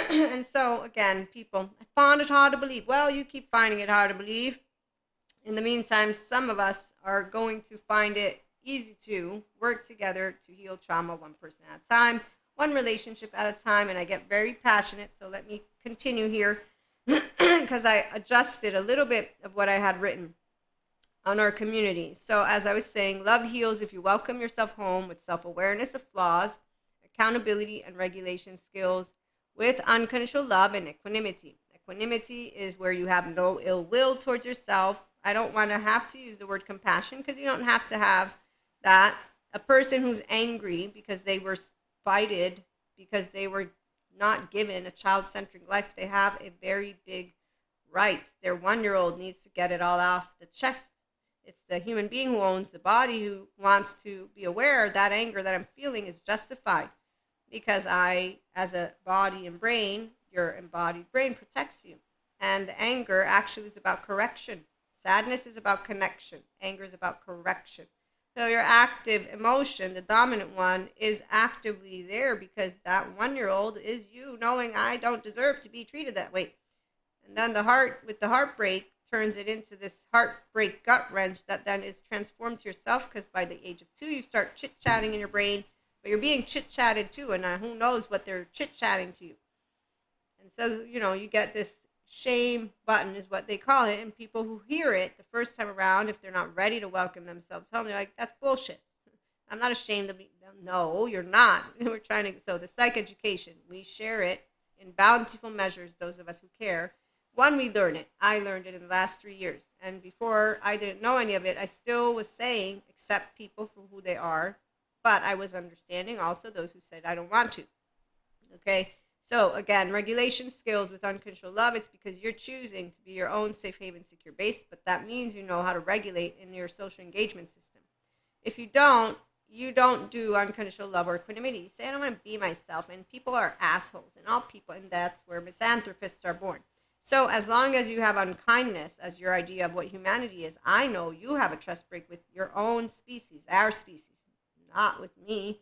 S1: And so, again, people, I find it hard to believe. Well, you keep finding it hard to believe. In the meantime, some of us are going to find it easy to work together to heal trauma one person at a time, one relationship at a time. And I get very passionate, so let me continue here because I adjusted a little bit of what I had written on our community. So as I was saying, love heals if you welcome yourself home with self-awareness of flaws, accountability and regulation skills, with unconditional love and equanimity. Equanimity is where you have no ill will towards yourself. I don't want to have to use the word compassion because you don't have to have that. A person who's angry because they were spited, because they were not given a child-centric life, they have a very big right. Their 1-year-old needs to get it all off the chest. It's the human being who owns the body who wants to be aware that anger that I'm feeling is justified. Because I, as a body and brain, your embodied brain protects you. And the anger actually is about correction. Sadness is about connection. Anger is about correction. So your active emotion, the dominant one, is actively there because that 1-year-old is you knowing I don't deserve to be treated that way. And then the heart, with the heartbreak, turns it into this heartbreak gut wrench that then is transformed to yourself because by the age of 2, you start chit-chatting in your brain. But you're being chit-chatted too, and who knows what they're chit-chatting to you. And so, you get this shame button is what they call it, and people who hear it the first time around, if they're not ready to welcome themselves home, they're like, that's bullshit. I'm not ashamed of it. No, you're not. We're trying to, so the psych education, we share it in bountiful measures, those of us who care. One, we learn it. I learned it in the last 3 years. And before I didn't know any of it, I still was saying, accept people for who they are. But I was understanding also those who said, I don't want to. Okay? So again, regulation skills with unconditional love, it's because you're choosing to be your own safe haven, secure base, but that means you know how to regulate in your social engagement system. If you don't do unconditional love or equanimity. You say, I don't want to be myself, and people are assholes, and all people, and that's where misanthropists are born. So as long as you have unkindness as your idea of what humanity is, I know you have a trust break with your own species, our species. Not with me.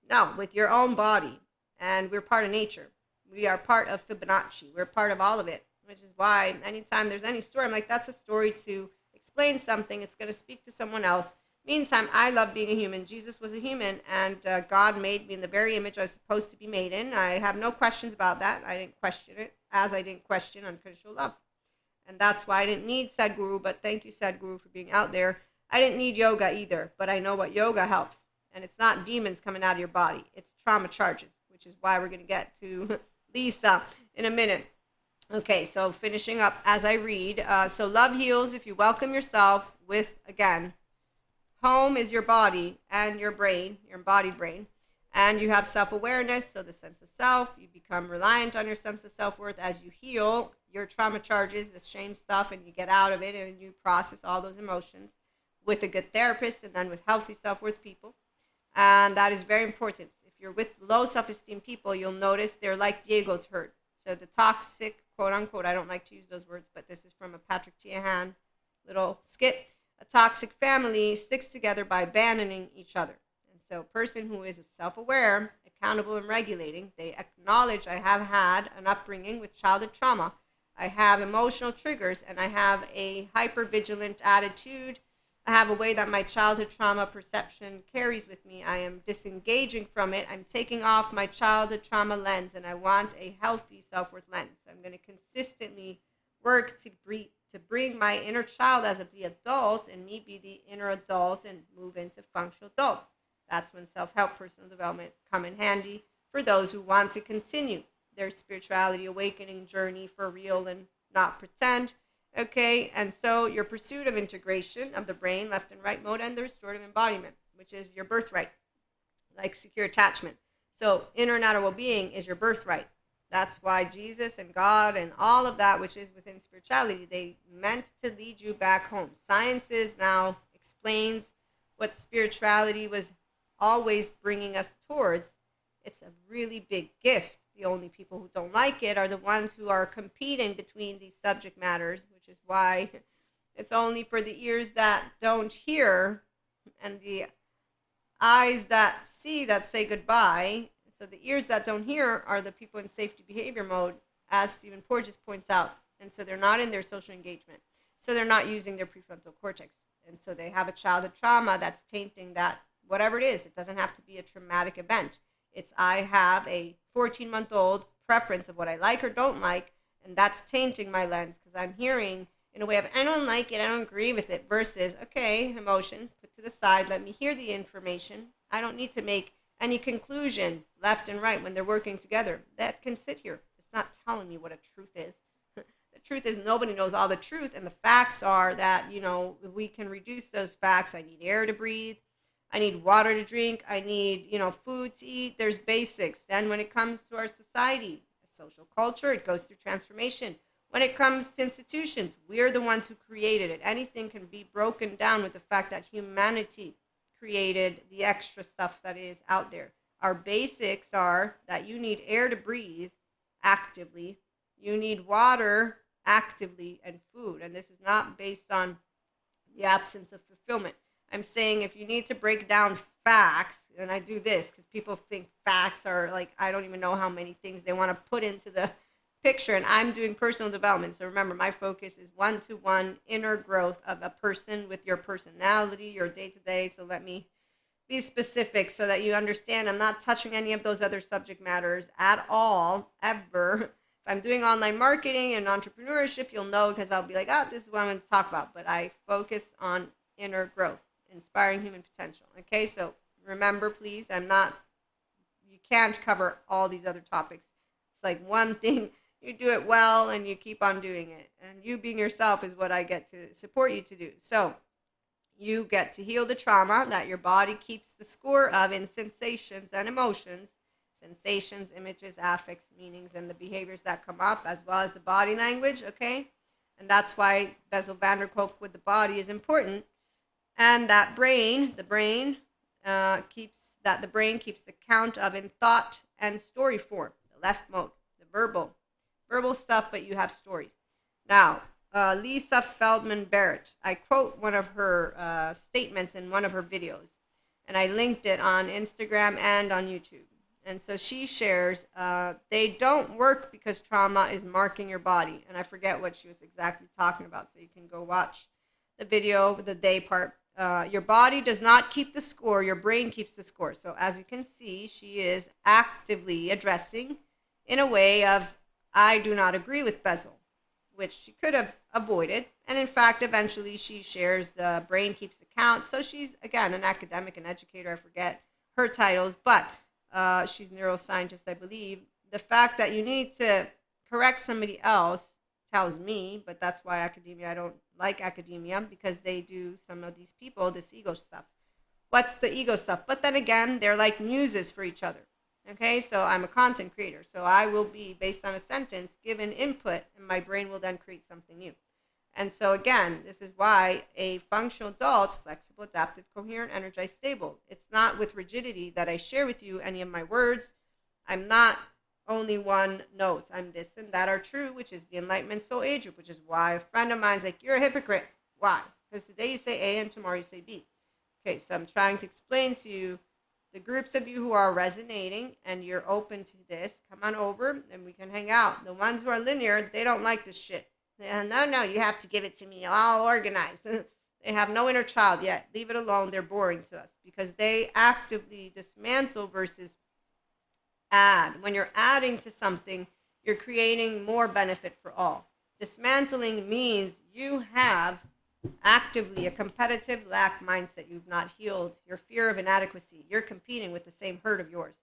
S1: No, with your own body. And we're part of nature. We are part of Fibonacci. We're part of all of it, which is why anytime there's any story, I'm like, that's a story to explain something. It's going to speak to someone else. Meantime, I love being a human. Jesus was a human, and God made me in the very image I was supposed to be made in. I have no questions about that. I didn't question it, as I didn't question unconditional love. And that's why I didn't need Sadhguru, but thank you, Sadhguru, for being out there. I didn't need yoga either, but I know what yoga helps. And it's not demons coming out of your body, it's trauma charges, which is why we're going to get to Lisa in a minute. Okay, so finishing up as I read. So love heals if you welcome yourself with, again, home is your body and your brain, your embodied brain. And you have self-awareness, so the sense of self. You become reliant on your sense of self-worth as you heal your trauma charges, the shame stuff, and you get out of it and you process all those emotions with a good therapist and then with healthy self-worth people. And that is very important. If you're with low self-esteem people, you'll notice they're like Diego's herd. So the toxic, quote unquote, I don't like to use those words, but this is from a Patrick Tiahan little skit. A toxic family sticks together by abandoning each other. And so a person who is self-aware, accountable, and regulating, they acknowledge I have had an upbringing with childhood trauma. I have emotional triggers, and I have a hyper-vigilant attitude. I have a way that my childhood trauma perception carries with me. I am disengaging from it. I'm taking off my childhood trauma lens, and I want a healthy self-worth lens. So I'm going to consistently work to bring my inner child as the adult and me be the inner adult and move into functional adult. That's when self-help, personal development come in handy for those who want to continue their spirituality awakening journey for real and not pretend. Okay, and so your pursuit of integration of the brain, left and right mode, and the restorative embodiment, which is your birthright, like secure attachment. So inner and outer well-being is your birthright. That's why Jesus and God and all of that, which is within spirituality, they meant to lead you back home. Sciences now explains what spirituality was always bringing us towards. It's a really big gift. The only people who don't like it are the ones who are competing between these subject matters, which is why it's only for the ears that don't hear and the eyes that see that say goodbye. So the ears that don't hear are the people in safety behavior mode, as Stephen Porges points out. And so they're not in their social engagement. So they're not using their prefrontal cortex. And so they have a childhood trauma that's tainting that, whatever it is. It doesn't have to be a traumatic event. It's I have a 14-month-old preference of what I like or don't like, and that's tainting my lens because I'm hearing in a way of I don't like it, I don't agree with it, versus, okay, emotion, put to the side, let me hear the information. I don't need to make any conclusion left and right when they're working together. That can sit here. It's not telling me what a truth is. The truth is nobody knows all the truth, and the facts are that, we can reduce those facts. I need air to breathe. I need water to drink. I need, food to eat. There's basics. Then when it comes to our society, social culture, it goes through transformation. When it comes to institutions, we're the ones who created it. Anything can be broken down with the fact that humanity created the extra stuff that is out there. Our basics are that you need air to breathe actively, you need water actively, and food. And this is not based on the absence of fulfillment. I'm saying if you need to break down facts, and I do this because people think facts are like, I don't even know how many things they want to put into the picture, and I'm doing personal development. So remember, my focus is one-to-one inner growth of a person with your personality, your day-to-day. So let me be specific so that you understand I'm not touching any of those other subject matters at all, ever. If I'm doing online marketing and entrepreneurship, you'll know because I'll be like, this is what I'm going to talk about. But I focus on inner growth, inspiring human potential. Okay, so remember, please, you can't cover all these other topics. It's like one thing, you do it well and you keep on doing it. And you being yourself is what I get to support you to do. So you get to heal the trauma that your body keeps the score of in sensations and emotions, sensations, images, affects, meanings, and the behaviors that come up, as well as the body language, okay? And that's why Bessel van der Kolk with the body is important. And that the brain keeps the count of in thought and story form, the left mode, the verbal stuff, but you have stories. Now, Lisa Feldman Barrett, I quote one of her statements in one of her videos, and I linked it on Instagram and on YouTube. And so she shares, they don't work because trauma is marking your body. And I forget what she was exactly talking about, so you can go watch the video, the day part. Your body does not keep the score, your brain keeps the score. So as you can see, she is actively addressing in a way of, I do not agree with Bezel, which she could have avoided. And in fact, eventually she shares the brain keeps the count. So she's, again, an academic and educator. I forget her titles, but she's a neuroscientist, I believe. The fact that you need to correct somebody else tells me, but that's why I don't like academia, because they do, some of these people, this ego stuff. What's the ego stuff? But then again, they're like muses for each other. Okay, so I'm a content creator. So I will be, based on a sentence, given input, and my brain will then create something new. And so again, this is why a functional adult, flexible, adaptive, coherent, energized, stable. It's not with rigidity that I share with you any of my words. I'm not only one note. I'm this and that are true, which is the Enlightenment Soul Age group, which is why a friend of mine's like, you're a hypocrite. Why? Because today you say A and tomorrow you say B. Okay, so I'm trying to explain to you, the groups of you who are resonating and you're open to this, come on over and we can hang out. The ones who are linear, they don't like this shit. No, you have to give it to me all organized. They have no inner child yet. Leave it alone. They're boring to us because they actively dismantle versus add. When you're adding to something, you're creating more benefit for all. Dismantling means you have actively a competitive lack mindset. You've not healed your fear of inadequacy. You're competing with the same herd of yours.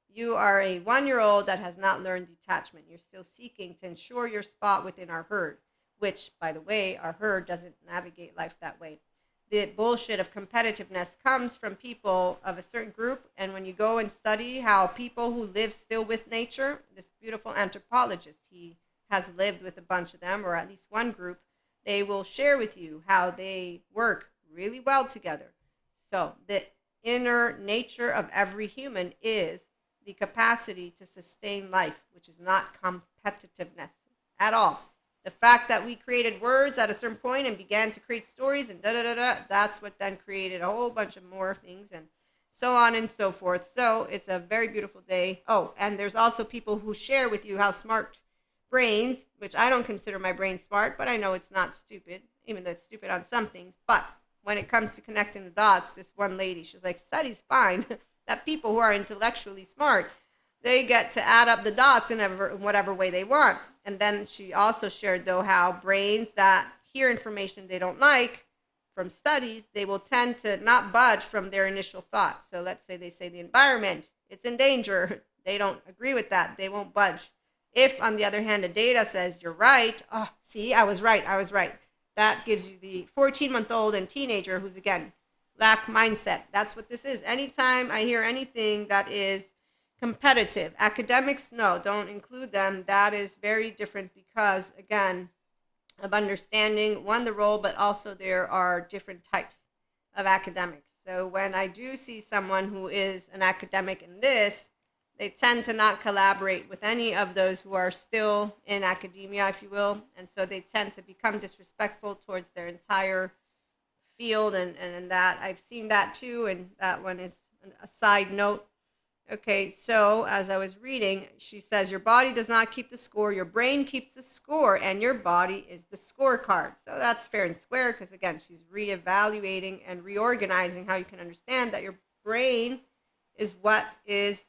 S1: You are a 1-year-old that has not learned detachment. You're still seeking to ensure your spot within our herd, which, by the way, our herd doesn't navigate life that way. The bullshit of competitiveness comes from people of a certain group. And when you go and study how people who live still with nature, this beautiful anthropologist, he has lived with a bunch of them, or at least one group, they will share with you how they work really well together. So the inner nature of every human is the capacity to sustain life, which is not competitiveness at all. The fact that we created words at a certain point and began to create stories and that's what then created a whole bunch of more things and so on and so forth. So it's a very beautiful day. Oh, and there's also people who share with you how smart brains, which I don't consider my brain smart, but I know it's not stupid, even though it's stupid on some things. But when it comes to connecting the dots, this one lady, she was like, studies find that people who are intellectually smart, they get to add up the dots in whatever way they want. And then she also shared, though, how brains that hear information they don't like from studies, they will tend to not budge from their initial thoughts. So let's say they say the environment, it's in danger. They don't agree with that. They won't budge. If, on the other hand, the data says you're right, oh, see, I was right. That gives you the 14-month-old and teenager who's, again, lack mindset. That's what this is. Anytime I hear anything that is competitive, academics, no, don't include them. That is very different because, again, of understanding, one, the role, but also there are different types of academics. So when I do see someone who is an academic in this, they tend to not collaborate with any of those who are still in academia, if you will. And so they tend to become disrespectful towards their entire field. And that I've seen that too. And that one is a side note. Okay, so as I was reading, she says, your body does not keep the score, your brain keeps the score, and your body is the scorecard. So that's fair and square because, again, she's reevaluating and reorganizing how you can understand that your brain is what is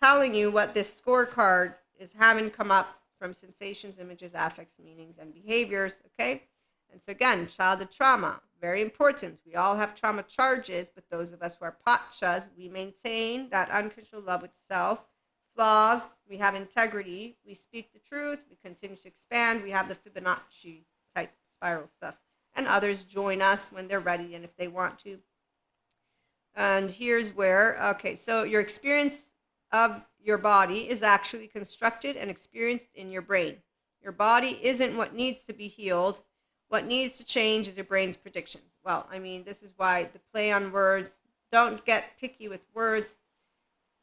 S1: telling you what this scorecard is having come up from sensations, images, affects, meanings, and behaviors, okay? And so again, childhood trauma, very important. We all have trauma charges, but those of us who are pachas, we maintain that uncontrolled love with self. Flaws, we have integrity. We speak the truth. We continue to expand. We have the Fibonacci type spiral stuff. And others join us when they're ready and if they want to. And here's where, okay, so your experience of your body is actually constructed and experienced in your brain. Your body isn't what needs to be healed. What needs to change is your brain's predictions. Well, I mean, this is why the play on words, don't get picky with words.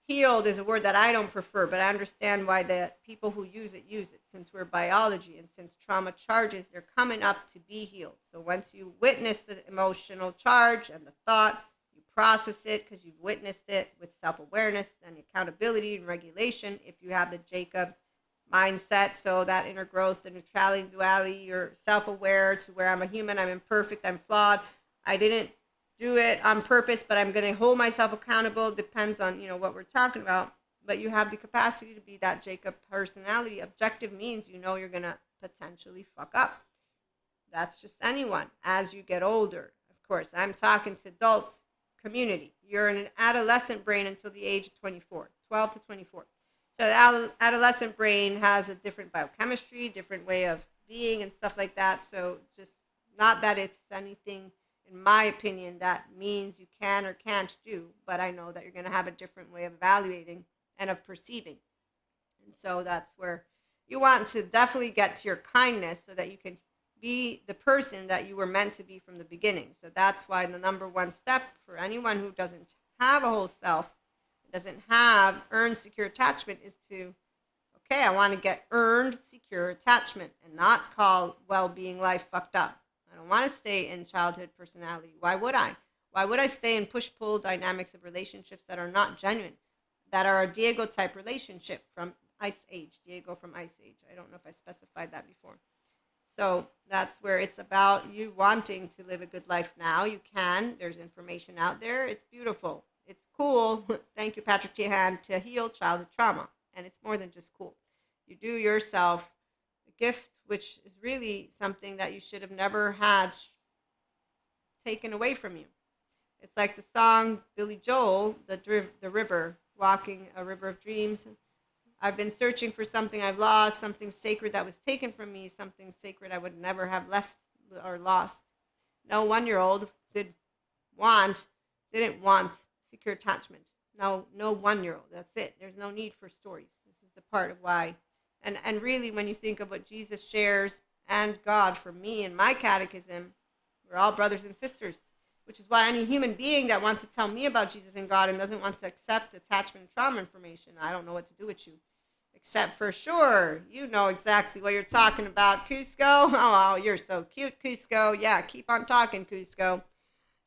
S1: Healed is a word that I don't prefer, but I understand why the people who use it. Since we're biology and since trauma charges, they're coming up to be healed. So once you witness the emotional charge and the thought, you process it because you've witnessed it with self-awareness and accountability and regulation. If you have the Jacob mindset, so that inner growth, the neutrality, duality, you're self-aware to where I'm a human, I'm imperfect, I'm flawed, I didn't do it on purpose, but I'm going to hold myself accountable. Depends on, what we're talking about. But you have the capacity to be that Jacob personality. Objective means you're going to potentially fuck up. That's just anyone as you get older. Of course, I'm talking to adult community. You're in an adolescent brain until the age of 24, 12 to 24. So the adolescent brain has a different biochemistry, different way of being and stuff like that. So just not that it's anything, in my opinion, that means you can or can't do, but I know that you're going to have a different way of evaluating and of perceiving. And so that's where you want to definitely get to your kindness so that you can be the person that you were meant to be from the beginning. So that's why the number one step for anyone who doesn't have a whole self, doesn't have earned secure attachment, is to, okay, I want to get earned secure attachment and not call well-being life fucked up. I don't want to stay in childhood personality. Why would I? Why would I stay in push-pull dynamics of relationships that are not genuine, that are a Diego type relationship from Ice Age? Diego from Ice Age. I don't know if I specified that before. So that's where it's about you wanting to live a good life now. You can. There's information out there. It's beautiful. It's cool. Thank you, Patrick Tehan, to heal childhood trauma. And it's more than just cool. You do yourself a gift, which is really something that you should have never had taken away from you. It's like the song Billy Joel, the river, walking a river of dreams. I've been searching for something I've lost, something sacred that was taken from me, something sacred I would never have left or lost. No 1-year-old didn't want secure attachment. No 1-year-old. That's it. There's no need for stories. This is the part of why. And really, when you think of what Jesus shares and God, for me and my catechism, we're all brothers and sisters, which is why any human being that wants to tell me about Jesus and God and doesn't want to accept attachment and trauma information, I don't know what to do with you. Except for sure, you know exactly what you're talking about, Cusco. Oh, you're so cute, Cusco. Yeah, keep on talking, Cusco.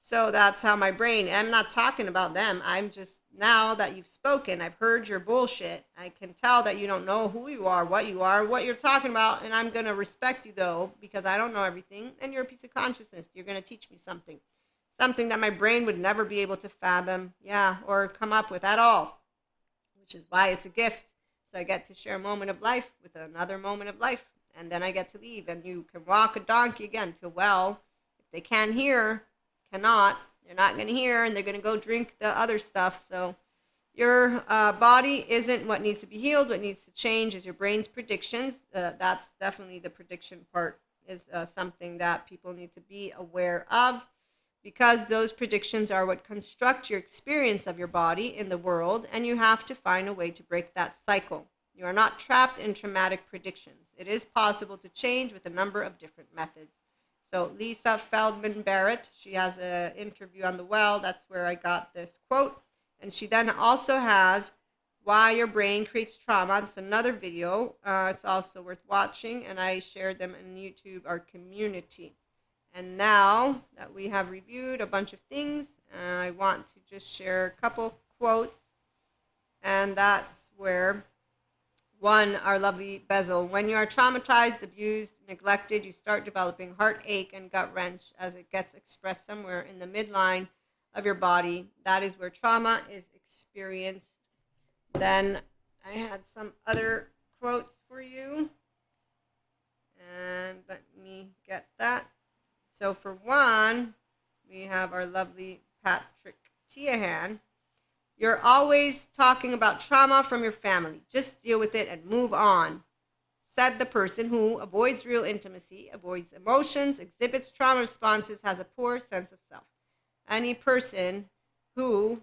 S1: So that's how my brain, I'm not talking about them. I'm just, now that you've spoken, I've heard your bullshit. I can tell that you don't know who you are, what you're talking about. And I'm going to respect you, though, because I don't know everything. And you're a piece of consciousness. You're going to teach me something that my brain would never be able to fathom, or come up with at all, which is why it's a gift. So I get to share a moment of life with another moment of life, and then I get to leave, and you can walk a donkey again till, well, if they can't hear, they're not going to hear, and they're going to go drink the other stuff. So your body isn't what needs to be healed. What needs to change is your brain's predictions. That's definitely the prediction part is something that people need to be aware of, because those predictions are what construct your experience of your body in the world, and you have to find a way to break that cycle. You are not trapped in traumatic predictions. It is possible to change with a number of different methods. So Lisa Feldman Barrett, she has an interview on The Well. That's where I got this quote. And she then also has Why Your Brain Creates Trauma. It's another video. It's also worth watching, and I shared them in YouTube, our community. And now that we have reviewed a bunch of things, I want to just share a couple quotes. And that's where, one, our lovely Bezel. When you are traumatized, abused, neglected, you start developing heartache and gut wrench as it gets expressed somewhere in the midline of your body. That is where trauma is experienced. Then I had some other quotes for you. And let me get that. So for one, we have our lovely Patrick Teahan. You're always talking about trauma from your family. Just deal with it and move on, said the person who avoids real intimacy, avoids emotions, exhibits trauma responses, has a poor sense of self. Any person who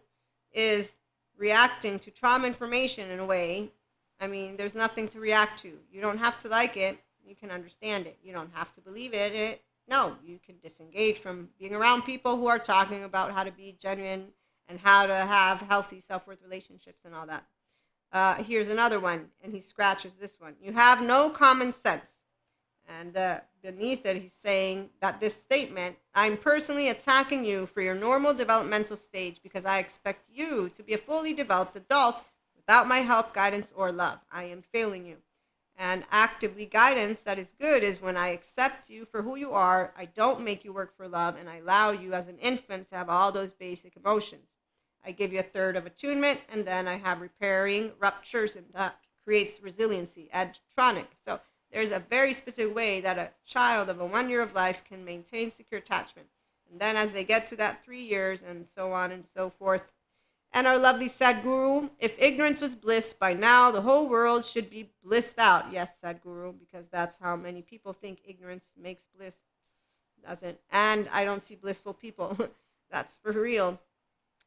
S1: is reacting to trauma information in a way, there's nothing to react to. You don't have to like it. You can understand it. You don't have to believe it. No, you can disengage from being around people who are talking about how to be genuine and how to have healthy self-worth relationships and all that. Here's another one, and he scratches this one. You have no common sense. And beneath it, he's saying that this statement, I'm personally attacking you for your normal developmental stage because I expect you to be a fully developed adult without my help, guidance, or love. I am failing you. And actively guidance that is good is when I accept you for who you are, I don't make you work for love, and I allow you as an infant to have all those basic emotions. I give you a third of attunement, and then I have repairing ruptures, and that creates resiliency, adtronic. So there's a very specific way that a child of a 1 year of life can maintain secure attachment. And then as they get to that 3 years and so on and so forth, and our lovely Sadhguru, if ignorance was bliss, by now the whole world should be blissed out. Yes, Sadhguru, because that's how many people think ignorance makes bliss. Doesn't. And I don't see blissful people. That's for real.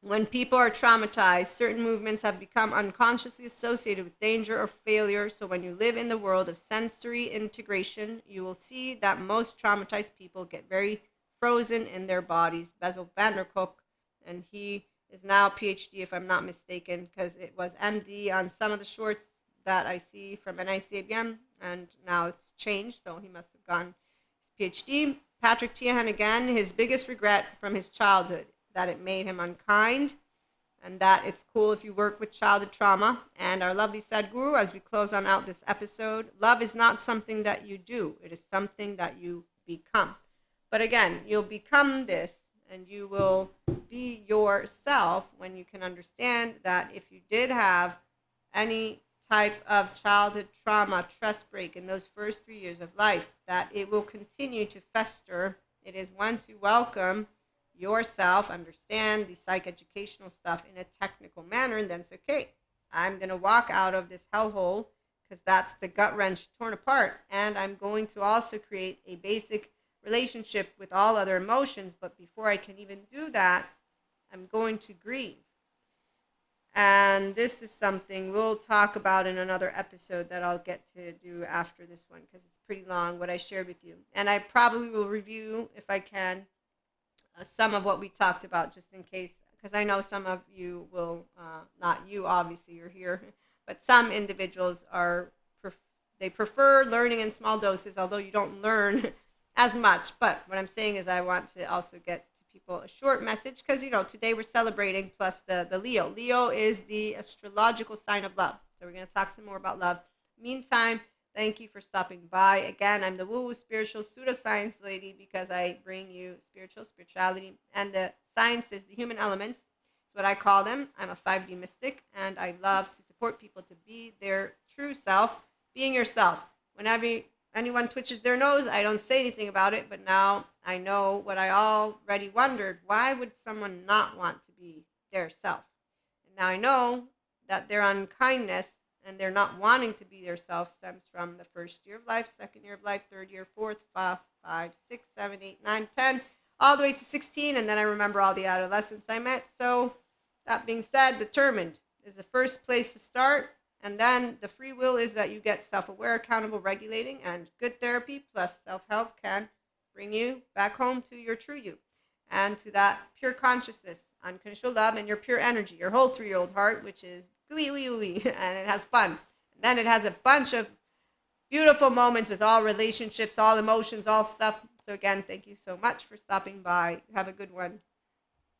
S1: When people are traumatized, certain movements have become unconsciously associated with danger or failure. So when you live in the world of sensory integration, you will see that most traumatized people get very frozen in their bodies. Bessel van der Kolk, and he is now PhD, if I'm not mistaken, because it was MD on some of the shorts that I see from NICABM, and now it's changed, so he must have gotten his PhD. Patrick Tiahan, again, his biggest regret from his childhood, that it made him unkind, and that it's cool if you work with childhood trauma. And our lovely Sadhguru, as we close on out this episode, love is not something that you do, it is something that you become. But again, you'll become this, and you will be yourself when you can understand that if you did have any type of childhood trauma, trust break in those first 3 years of life, that it will continue to fester. It is once you welcome yourself, understand the psychoeducational stuff in a technical manner, and then it's okay. I'm going to walk out of this hellhole because that's the gut wrench torn apart, and I'm going to also create a basic relationship with all other emotions. But before I can even do that, I'm going to grieve. And this is something we'll talk about in another episode that I'll get to do after this one, because it's pretty long what I shared with you. And I probably will review, if I can, some of what we talked about, just in case, because I know some of you will, not you, obviously, you're here, but some individuals they prefer learning in small doses, although you don't learn as much. But what I'm saying is I want to also get to people a short message, because, today we're celebrating, plus the Leo. Leo is the astrological sign of love. So we're going to talk some more about love. Meantime, thank you for stopping by. Again, I'm the woo-woo spiritual pseudoscience lady, because I bring you spirituality, and the science is the human elements. It's what I call them. I'm a 5D mystic, and I love to support people to be their true self, being yourself. Whenever anyone twitches their nose, I don't say anything about it, but now I know what I already wondered. Why would someone not want to be their self? And now I know that their unkindness and they're not wanting to be their self stems from the first year of life, second year of life, third year, fourth, five, 6, 7, 8, 9, 10, all the way to 16. And then I remember all the adolescents I met. So that being said, determined is the first place to start. And then the free will is that you get self-aware, accountable, regulating, and good therapy plus self-help can bring you back home to your true you and to that pure consciousness, unconditional love, and your pure energy, your whole 3-year-old heart, which is gooey, wee, wee, and it has fun. And then it has a bunch of beautiful moments with all relationships, all emotions, all stuff. So again, thank you so much for stopping by. Have a good one.